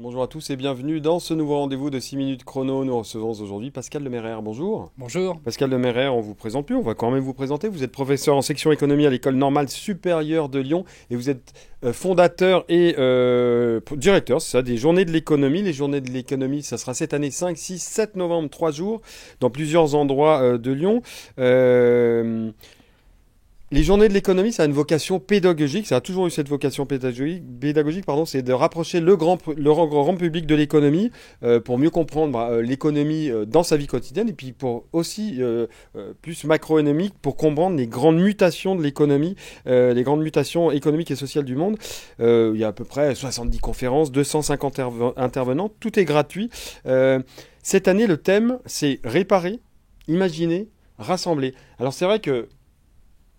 Bonjour à tous et bienvenue dans ce nouveau rendez-vous de 6 minutes chrono. Nous recevons aujourd'hui Pascal Demeyrer. Bonjour. Bonjour. Pascal Demeyrer, on vous présente plus, on va quand même vous présenter. Vous êtes professeur en section économie à l'École normale supérieure de Lyon et vous êtes fondateur et directeur, c'est ça, des Journées de l'économie. Les Journées de l'économie, ça sera cette année 5, 6, 7 novembre, 3 jours, dans plusieurs endroits de Lyon. Les journées de l'économie, ça a une vocation pédagogique, ça a toujours eu cette vocation pédagogique, pardon, c'est de rapprocher le grand public de l'économie pour mieux comprendre l'économie dans sa vie quotidienne et puis pour aussi plus macroéconomique pour comprendre les grandes mutations de l'économie, les grandes mutations économiques et sociales du monde. Il y a à peu près 70 conférences, 250 intervenants, tout est gratuit. Cette année, le thème, c'est réparer, imaginer, rassembler. Alors c'est vrai que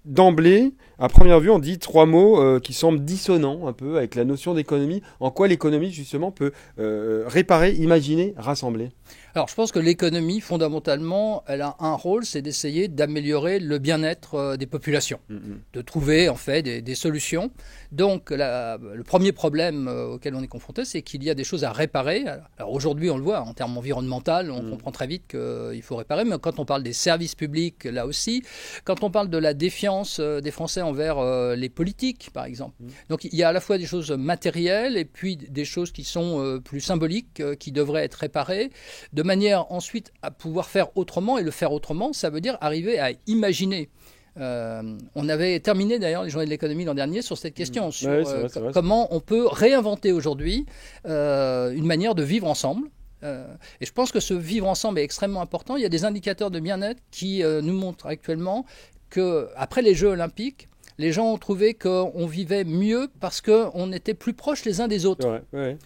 d'emblée, à première vue, on dit trois mots qui semblent dissonants un peu avec la notion d'économie. En quoi l'économie, justement, peut réparer, imaginer, rassembler? Alors, je pense que l'économie, fondamentalement, elle a un rôle, c'est d'essayer d'améliorer le bien-être des populations, de trouver, en fait, des solutions. Donc, le premier problème auquel on est confronté, c'est qu'il y a des choses à réparer. Alors, aujourd'hui, on le voit, en termes environnementaux, on comprend très vite qu'il faut réparer. Mais quand on parle des services publics, là aussi, quand on parle de la défiance des Français envers les politiques, par exemple. Donc, il y a à la fois des choses matérielles et puis des choses qui sont plus symboliques, qui devraient être réparées, de manière ensuite à pouvoir faire autrement. Et le faire autrement, ça veut dire arriver à imaginer. On avait terminé d'ailleurs les journées de l'économie l'an dernier sur cette question, sur comment on peut réinventer aujourd'hui une manière de vivre ensemble. Et je pense que ce vivre ensemble est extrêmement important. Il y a des indicateurs de bien-être qui nous montrent actuellement qu'après les Jeux olympiques, les gens ont trouvé qu'on vivait mieux parce qu'on était plus proches les uns des autres.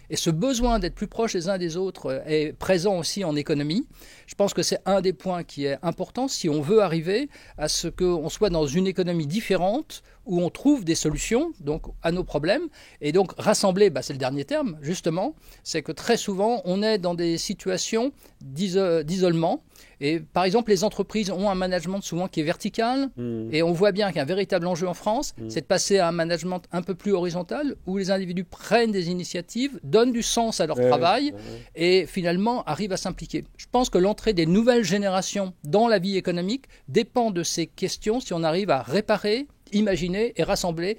Et ce besoin d'être plus proches les uns des autres est présent aussi en économie. Je pense que c'est un des points qui est important si on veut arriver à ce qu'on soit dans une économie différente où on trouve des solutions donc, à nos problèmes. Et donc rassembler, c'est le dernier terme justement, c'est que très souvent on est dans des situations d'isolement. Et par exemple, les entreprises ont un management souvent qui est vertical, et on voit bien qu'un véritable enjeu en France, c'est de passer à un management un peu plus horizontal, où les individus prennent des initiatives, donnent du sens à leur travail, et finalement arrivent à s'impliquer. Je pense que l'entrée des nouvelles générations dans la vie économique dépend de ces questions, si on arrive à réparer, imaginer et rassembler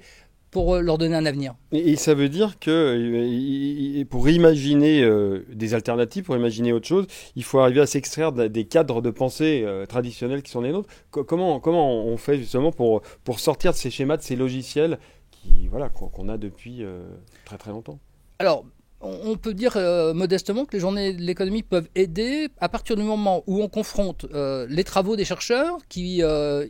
pour leur donner un avenir. Et ça veut dire que pour imaginer des alternatives, pour imaginer autre chose, il faut arriver à s'extraire des cadres de pensée traditionnels qui sont les nôtres. Comment on fait justement pour sortir de ces schémas, de ces logiciels qu'on a depuis très très longtemps? Alors, on peut dire modestement que les journées de l'économie peuvent aider à partir du moment où on confronte les travaux des chercheurs qui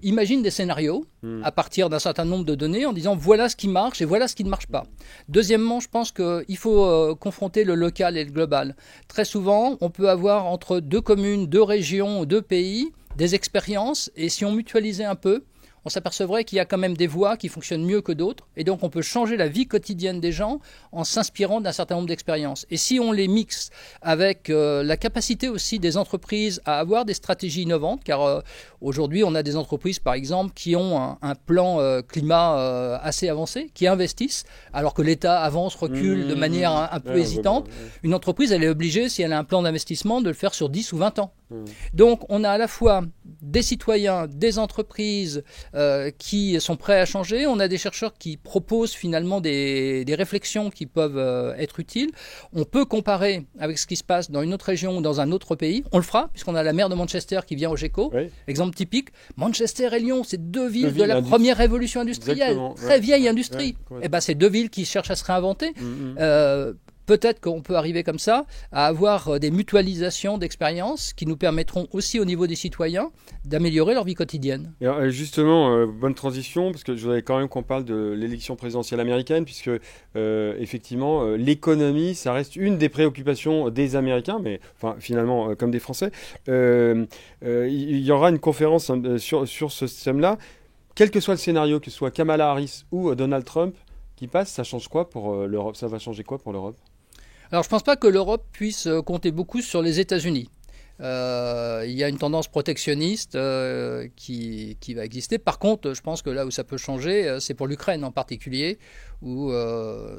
imaginent des scénarios à partir d'un certain nombre de données en disant voilà ce qui marche et voilà ce qui ne marche pas. Deuxièmement, je pense qu'il faut confronter le local et le global. Très souvent, on peut avoir entre deux communes, deux régions, deux pays des expériences et si on mutualisait un peu, on s'apercevrait qu'il y a quand même des voies qui fonctionnent mieux que d'autres. Et donc, on peut changer la vie quotidienne des gens en s'inspirant d'un certain nombre d'expériences. Et si on les mixe avec la capacité aussi des entreprises à avoir des stratégies innovantes, car aujourd'hui, on a des entreprises, par exemple, qui ont un plan climat assez avancé, qui investissent, alors que l'État avance, recule de manière un peu hésitante. Une entreprise, elle est obligée, si elle a un plan d'investissement, de le faire sur 10 ou 20 ans. Donc, on a à la fois des citoyens, des entreprises qui sont prêts à changer. On a des chercheurs qui proposent finalement des réflexions qui peuvent être utiles. On peut comparer avec ce qui se passe dans une autre région ou dans un autre pays. On le fera, puisqu'on a la maire de Manchester qui vient au GECO. Exemple typique, Manchester et Lyon, c'est deux villes de la première révolution industrielle. Très vieille industrie. Et c'est deux villes qui cherchent à se réinventer. Peut-être qu'on peut arriver comme ça à avoir des mutualisations d'expériences qui nous permettront aussi au niveau des citoyens d'améliorer leur vie quotidienne. Et justement, bonne transition, parce que je voudrais quand même qu'on parle de l'élection présidentielle américaine, puisque effectivement, l'économie, ça reste une des préoccupations des Américains, mais finalement comme des Français. Il y aura une conférence sur ce thème-là. Quel que soit le scénario, que ce soit Kamala Harris ou Donald Trump qui passe, ça change quoi pour l'Europe? Ça va changer quoi pour l'Europe? Alors, je ne pense pas que l'Europe puisse compter beaucoup sur les États-Unis. il y a une tendance protectionniste qui va exister. Par contre, je pense que là où ça peut changer, c'est pour l'Ukraine en particulier, où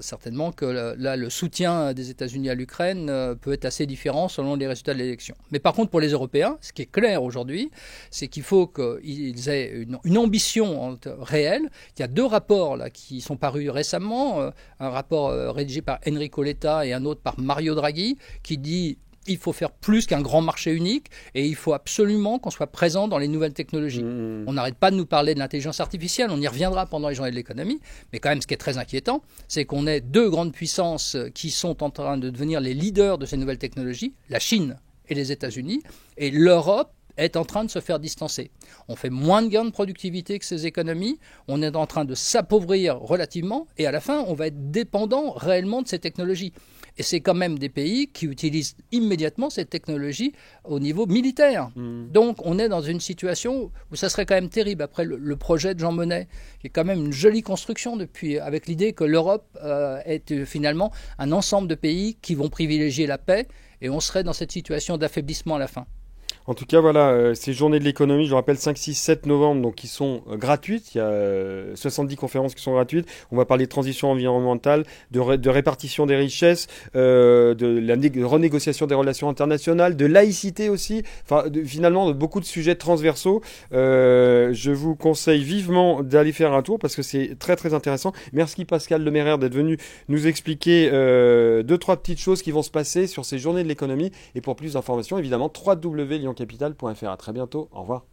certainement que là, le soutien des États-Unis à l'Ukraine peut être assez différent selon les résultats de l'élection. Mais par contre, pour les Européens, ce qui est clair aujourd'hui, c'est qu'il faut qu'ils aient une ambition réelle. Il y a 2 rapports là, qui sont parus récemment, un rapport rédigé par Enrico Letta et un autre par Mario Draghi, qui dit il faut faire plus qu'un grand marché unique et il faut absolument qu'on soit présent dans les nouvelles technologies. On n'arrête pas de nous parler de l'intelligence artificielle, on y reviendra pendant les journées de l'économie, mais quand même ce qui est très inquiétant, c'est qu'on ait 2 grandes puissances qui sont en train de devenir les leaders de ces nouvelles technologies, la Chine et les États-Unis, et l'Europe est en train de se faire distancer. On fait moins de gains de productivité que ces économies, on est en train de s'appauvrir relativement, et à la fin, on va être dépendant réellement de ces technologies. Et c'est quand même des pays qui utilisent immédiatement cette technologie au niveau militaire. Donc on est dans une situation où ça serait quand même terrible. Après le projet de Jean Monnet, qui est quand même une jolie construction depuis, avec l'idée que l'Europe est finalement un ensemble de pays qui vont privilégier la paix, et on serait dans cette situation d'affaiblissement à la fin. En tout cas, voilà, ces journées de l'économie, je rappelle, 5, 6, 7 novembre, donc qui sont gratuites. Il y a 70 conférences qui sont gratuites. On va parler de transition environnementale, de répartition des richesses, de renégociation des relations internationales, de laïcité aussi. Enfin, finalement, de beaucoup de sujets transversaux. Je vous conseille vivement d'aller faire un tour parce que c'est très très intéressant. Merci Pascal Lemairer d'être venu nous expliquer 2-3 petites choses qui vont se passer sur ces journées de l'économie. Et pour plus d'informations, évidemment, www.lyoncapital.fr. À très bientôt. Au revoir.